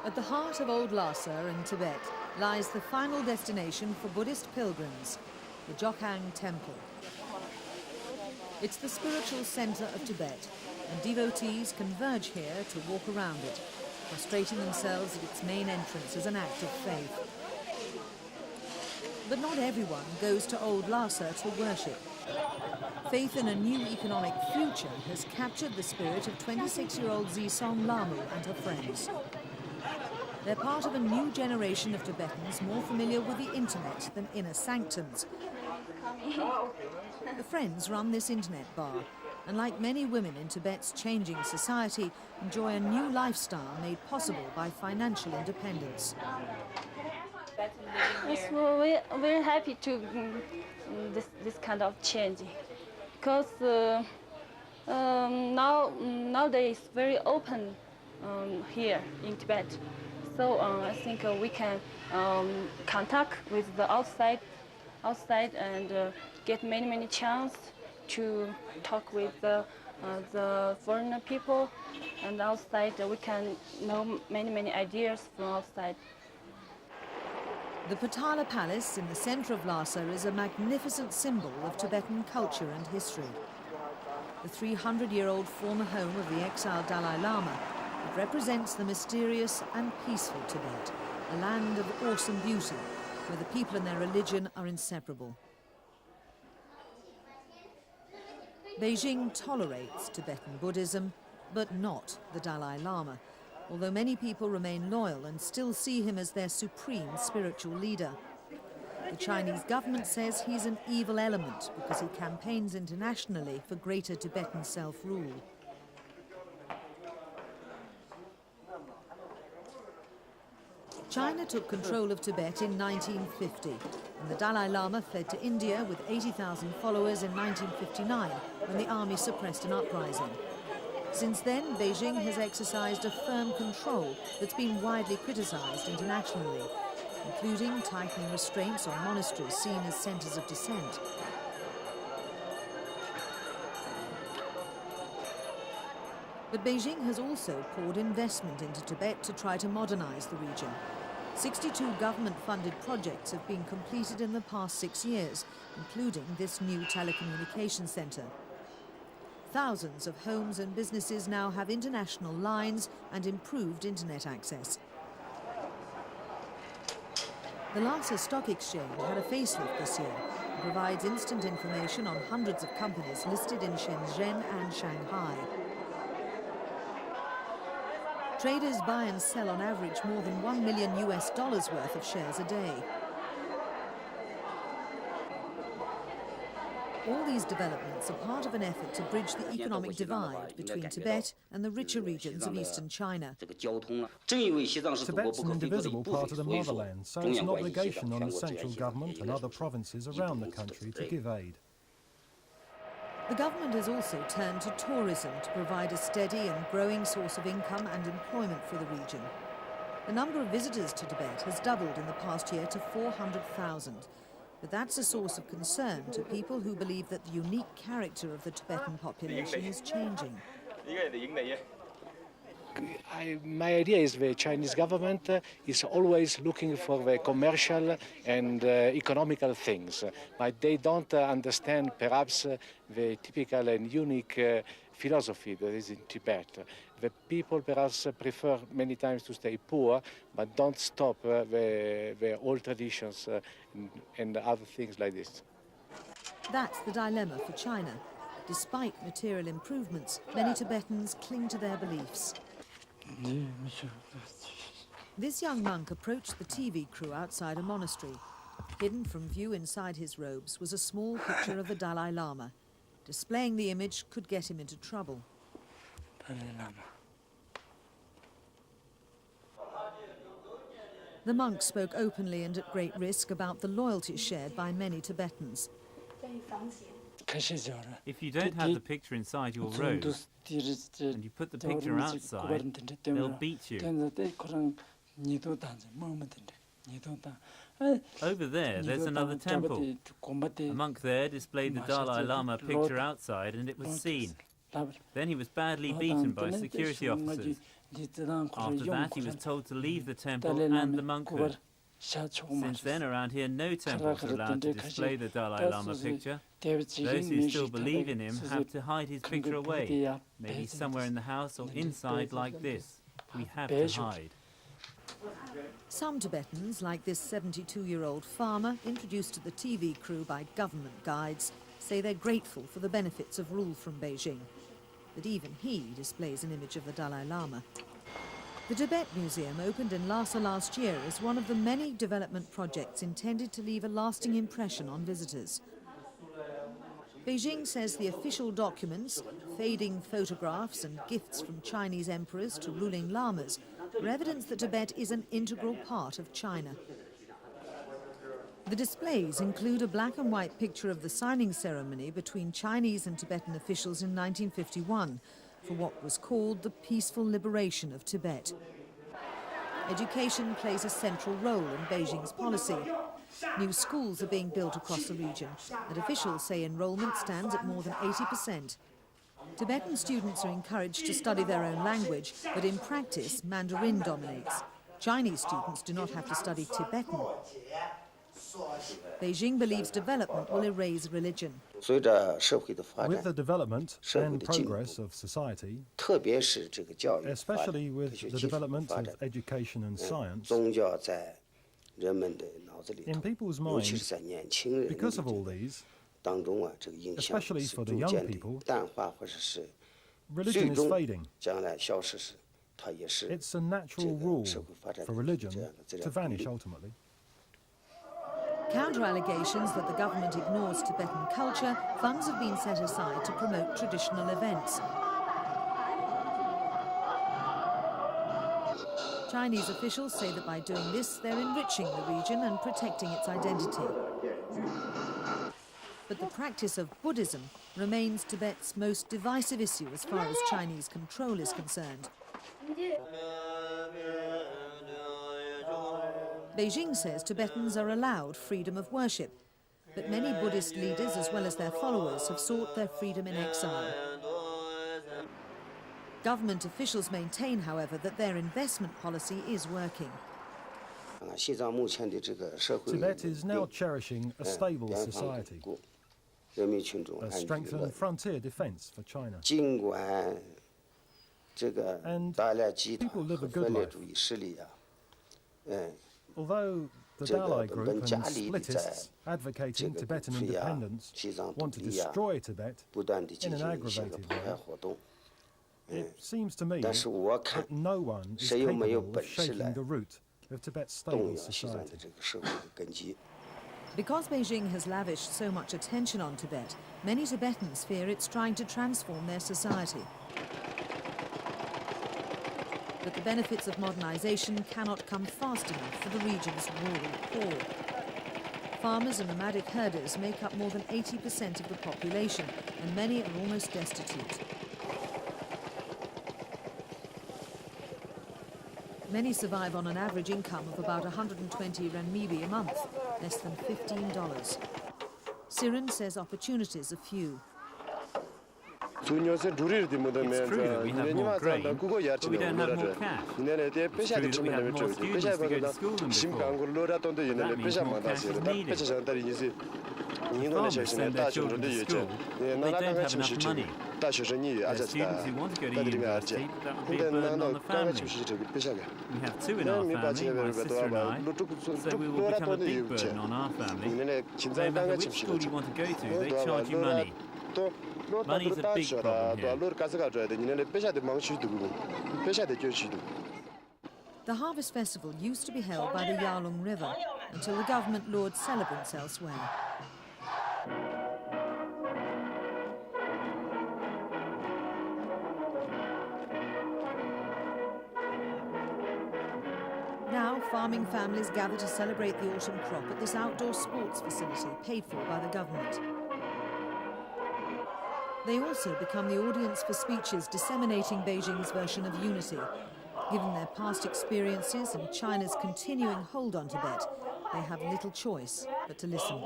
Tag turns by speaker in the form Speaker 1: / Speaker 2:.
Speaker 1: At the heart of Old Lhasa in Tibet lies the final destination for Buddhist pilgrims, the Jokhang Temple. It's the spiritual centre of Tibet, and devotees converge here to walk around it, prostrating themselves at its main entrance as an act of faith. But not everyone goes to Old Lhasa to worship. Faith in a new economic future has captured the spirit of 26-year-old Zisong Lamu and her friends. They're part of a new generation of Tibetans more familiar with the internet than inner sanctums. The friends run this internet bar, and like many women in Tibet's changing society, enjoy a new lifestyle made possible by financial independence.
Speaker 2: Yes, well, we're happy to this kind of change, because nowadays very open here in Tibet. So I think we can contact with the outside and get many chances to talk with the foreigner people, and outside we can know many ideas from outside.
Speaker 1: The Potala Palace in the centre of Lhasa is a magnificent symbol of Tibetan culture and history. The 300-year-old former home of the exiled Dalai Lama, it represents the mysterious and peaceful Tibet, a land of awesome beauty, where the people and their religion are inseparable. Beijing tolerates Tibetan Buddhism, but not the Dalai Lama, although many people remain loyal and still see him as their supreme spiritual leader. The Chinese government says he's an evil element because he campaigns internationally for greater Tibetan self-rule. China took control of Tibet in 1950, and the Dalai Lama fled to India with 80,000 followers in 1959 when the army suppressed an uprising. Since then, Beijing has exercised a firm control that's been widely criticised internationally, including tightening restraints on monasteries seen as centres of dissent. But Beijing has also poured investment into Tibet to try to modernise the region. 62 government-funded projects have been completed in the past 6 years, including this new telecommunications centre. Thousands of homes and businesses now have international lines and improved internet access. The Lhasa Stock Exchange had a facelift this year and provides instant information on hundreds of companies listed in Shenzhen and Shanghai. Traders buy and sell on average more than $1 million worth of shares a day. All these developments are part of an effort to bridge the economic divide between Tibet and the richer regions of eastern China.
Speaker 3: Tibet's an indivisible part of the motherland, so it's an obligation on the central government and other provinces around the country to give aid.
Speaker 1: The government has also turned to tourism to provide a steady and growing source of income and employment for the region. The number of visitors to Tibet has doubled in the past year to 400,000. But that's a source of concern to people who believe that the unique character of the Tibetan population is changing.
Speaker 4: My idea is the Chinese government is always looking for the commercial and economical things, but they don't understand perhaps the typical and unique philosophy that is in Tibet. The people perhaps prefer many times to stay poor, but don't stop the old traditions and other things like this.
Speaker 1: That's the dilemma for China. Despite material improvements, many Tibetans cling to their beliefs. This young monk approached the TV crew outside a monastery. Hidden from view inside his robes was a small picture of the Dalai Lama. Displaying the image could get him into trouble. The monk spoke openly and at great risk about the loyalty shared by many Tibetans.
Speaker 5: If you don't have the picture inside your robes, and you put the picture outside, they'll beat you. Over there's another temple. A monk there displayed the Dalai Lama picture outside and it was seen. Then he was badly beaten by security officers After that, he was told to leave the temple and the monkhood. Since then, around here, no temples are allowed to display the Dalai Lama picture. Those who still believe in him have to hide his picture away, maybe somewhere in the house or inside like this. We have to hide.
Speaker 1: Some Tibetans, like this 72-year-old farmer introduced to the TV crew by government guides, say they're grateful for the benefits of rule from Beijing. But even he displays an image of the Dalai Lama. The Tibet Museum opened in Lhasa last year as one of the many development projects intended to leave a lasting impression on visitors. Beijing says the official documents, fading photographs and gifts from Chinese emperors to ruling lamas, are evidence that Tibet is an integral part of China. The displays include a black and white picture of the signing ceremony between Chinese and Tibetan officials in 1951 for what was called the peaceful liberation of Tibet. Education plays a central role in Beijing's policy. New schools are being built across the region, and officials say enrollment stands at more than 80%. Tibetan students are encouraged to study their own language, but in practice, Mandarin dominates. Chinese students do not have to study Tibetan. Beijing believes development will erase religion.
Speaker 3: With the development and progress of society, especially with the development of education and science, in people's minds, because of all these, especially for the young people, religion is fading. It's a natural rule for religion to vanish ultimately.
Speaker 1: Counter-allegations that the government ignores Tibetan culture, funds have been set aside to promote traditional events. Chinese officials say that by doing this, they're enriching the region and protecting its identity. But the practice of Buddhism remains Tibet's most divisive issue as far as Chinese control is concerned. Beijing says Tibetans are allowed freedom of worship, but many Buddhist leaders, as well as their followers, have sought their freedom in exile. Government officials maintain, however, that their investment policy is working.
Speaker 3: Tibet is now cherishing a stable society, a strengthened frontier defense for China. And people live a good life. Although the Dalai group and splittists advocating Tibetan independence want to destroy Tibet in an aggravated way, it seems to me that no one is capable of shaking the root of Tibet's stable society.
Speaker 1: Because Beijing has lavished so much attention on Tibet, many Tibetans fear it's trying to transform their society. But the benefits of modernization cannot come fast enough for the region's rural poor. Farmers and nomadic herders make up more than 80% of the population, and many are almost destitute. Many survive on an average income of about 120 renminbi a month, less than $15. Siren says opportunities are few.
Speaker 5: It's true that we have more grain, but we don't have more cash. It's true that we have more students to go to school than before. That means more cash is needed. Farmers send their children to school, they don't have enough money. There are students who want to go to university, but that would be a burden on the family. We have two in our family, my sister and I, so we will become a big burden on our family. No matter which school you want to go to, they charge you money. Money is a big problem here.
Speaker 1: The Harvest Festival used to be held by the Yarlung River until the government lured celebrants elsewhere. Now, farming families gather to celebrate the autumn crop at this outdoor sports facility paid for by the government. They also become the audience for speeches disseminating Beijing's version of unity. Given their past experiences and China's continuing hold on Tibet, they have little choice but to listen.